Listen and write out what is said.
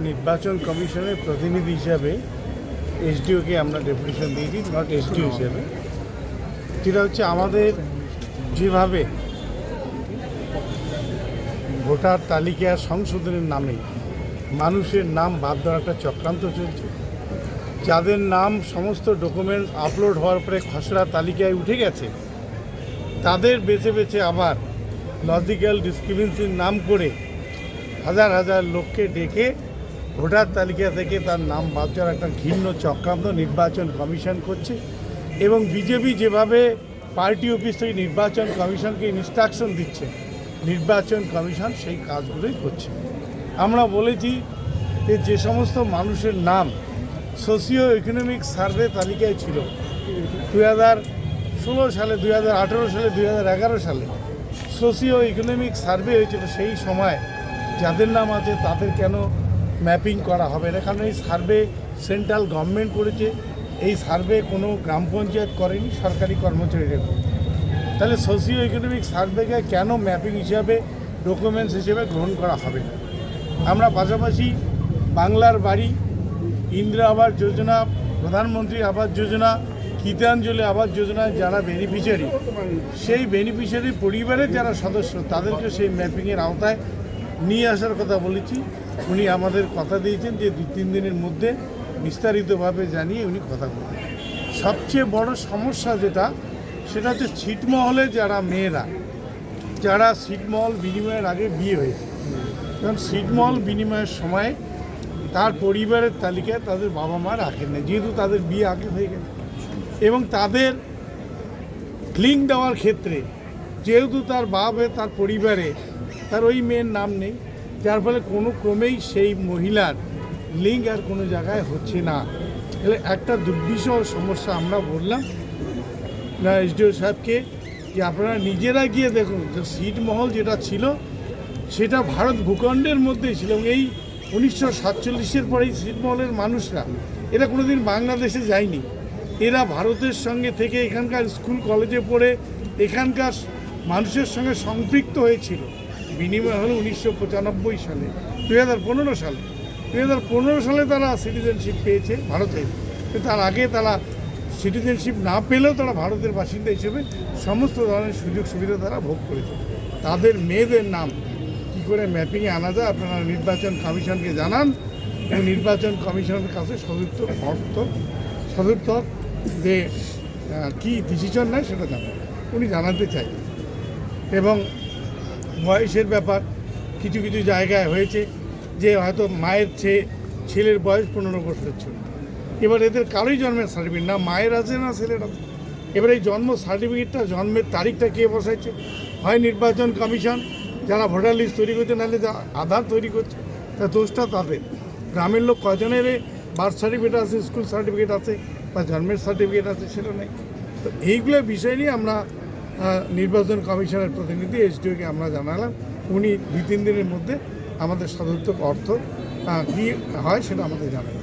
নির্বাচন কমিশনের প্রতিনিধি হিসাবে এসডিওকে আমরা ডেপুটেশন দিয়েছি, নট এসডিও হিসাবে। যেটা হচ্ছে আমাদের যেভাবে ভোটার তালিকা সংশোধনের নামে মানুষের নাম বাদ দেওয়ার একটা চক্রান্ত চলছে, যাদের নাম সমস্ত ডকুমেন্টস আপলোড হওয়ার পরে খসড়া তালিকায় উঠে গেছে তাদের বেছে বেছে আবার লজিক্যাল ডিসক্রিমিনেন্সির নাম করে হাজার হাজার লোককে ডেকে ভোটার তালিকা থেকে তার নাম বাদ দেওয়ার একটা ঘৃণ্য চক্রান্ত নির্বাচন কমিশন করছে। এবং বিজেপি যেভাবে পার্টি অফিস থেকে নির্বাচন কমিশনকে ইনস্ট্রাকশন দিচ্ছে, নির্বাচন কমিশন সেই কাজগুলোই করছে। আমরা বলেছি যে সমস্ত মানুষের নাম সোশিও ইকোনমিক সার্ভে তালিকায় ছিল 2016 সালে, 2018 সালে, 2011 সালে সোশিও ইকোনমিক সার্ভে হয়েছিল, সেই সময় যাদের নাম আছে তাদের কেন ম্যাপিং করা হবে না? কারণ এই সার্ভে সেন্ট্রাল গভর্নমেন্ট করেছে, এই সার্ভে কোনো গ্রাম পঞ্চায়েত করেনি, সরকারি কর্মচারীরা করে। তাহলে সোশিও ইকোনমিক সার্ভেকে কেন ম্যাপিং হিসাবে ডকুমেন্টস হিসেবে গ্রহণ করা হবে না? আমরা পাশাপাশি বাংলার বাড়ি, ইন্দিরা আবাস যোজনা, প্রধানমন্ত্রী আবাস যোজনা, গীতাঞ্জলি আবাস যোজনায় যারা বেনিফিশিয়ারি, সেই বেনিফিশিয়ারি পরিবারের যারা সদস্য তাদেরকে সেই ম্যাপিংয়ের আওতায় নিয়ে আসার কথা বলেছি। উনি আমাদের কথা দিয়েছেন যে 2-3 দিনের মধ্যে বিস্তারিতভাবে জানিয়ে উনি কথা বলবেন। সবচেয়ে বড় সমস্যা সেটা হচ্ছে ছিটমহলে যারা মেয়েরা, যারা ছিটমহল বিনিময়ের আগে বিয়ে হয়েছে, কারণ ছিটমহল বিনিময়ের সময় তার পরিবারের তালিকায় তাদের বাবা মা রাখেন না, যেহেতু তাদের বিয়ে আগে হয়ে গেছে। এবং তাদের লিঙ্ক দেওয়ার ক্ষেত্রে যেহেতু তার বাবা তার পরিবারে তার ওই মেয়ের নাম নেই, যার ফলে কোনো ক্রমেই সেই মহিলার লিঙ্ক আর কোনো জায়গায় হচ্ছে না। তাহলে একটা দুর্বিষহ সমস্যা। আমরা বললাম না এসডিও সাহেবকে যে আপনারা নিজেরা গিয়ে দেখুন যে ছিটমহল যেটা ছিল সেটা ভারত ভূখণ্ডের মধ্যেই ছিল। এবং এই 1947-এর পরেই ছিটমহলের মানুষরা এরা কোনোদিন বাংলাদেশে যায়নি, এরা ভারতের সঙ্গে থেকে এখানকার স্কুল কলেজে পড়ে এখানকার মানুষের সঙ্গে সম্পৃক্ত হয়েছিল। বিনিময় হলো 1995 সালে, 2015 সালে তারা সিটিজেনশিপ পেয়েছে ভারতে। তার আগে তারা সিটিজেনশিপ না পেলেও তারা ভারতের বাসিন্দা হিসেবে সমস্ত ধরনের সুযোগ সুবিধা তারা ভোগ করেছে। তাদের মেয়েদের নাম কী করে ম্যাপিংয়ে আনা যায় আপনারা নির্বাচন কমিশনকে জানান, এবং নির্বাচন কমিশনের কাছে সদুত্তর যে কী ডিসিশন নেয় সেটা জানান, উনি জানাতে চাই। এবং বয়সের ব্যাপার কিছু কিছু জায়গায় হয়েছে যে হয়তো মায়ের ছেলের বয়স 15 বছর ছিল, এবার এদের কারোই জন্মের সার্টিফিকেট না মায়ের আছে না ছেলের আছে। এবার এই জন্ম সার্টিফিকেটটা, জন্মের তারিখটা কে বসাইছে? হয় নির্বাচন কমিশন, যারা ভোটার লিস্ট তৈরি করছে, নাহলে যা আধার তৈরি করছে, তা দোষটা তাদের। গ্রামের লোক কজনের বার্থ সার্টিফিকেট আছে, স্কুল সার্টিফিকেট আছে বা জন্মের সার্টিফিকেট আছে, সেটা নেই। তো এইগুলো বিষয় নিয়ে আমরা নির্বাচন কমিশনের প্রতিনিধি এসডিওকে আমরা জানালাম। উনি 2-3 দিনের মধ্যে আমাদের সদুত্তর অর্থ কী হয় সেটা আমাদের জানাবেন।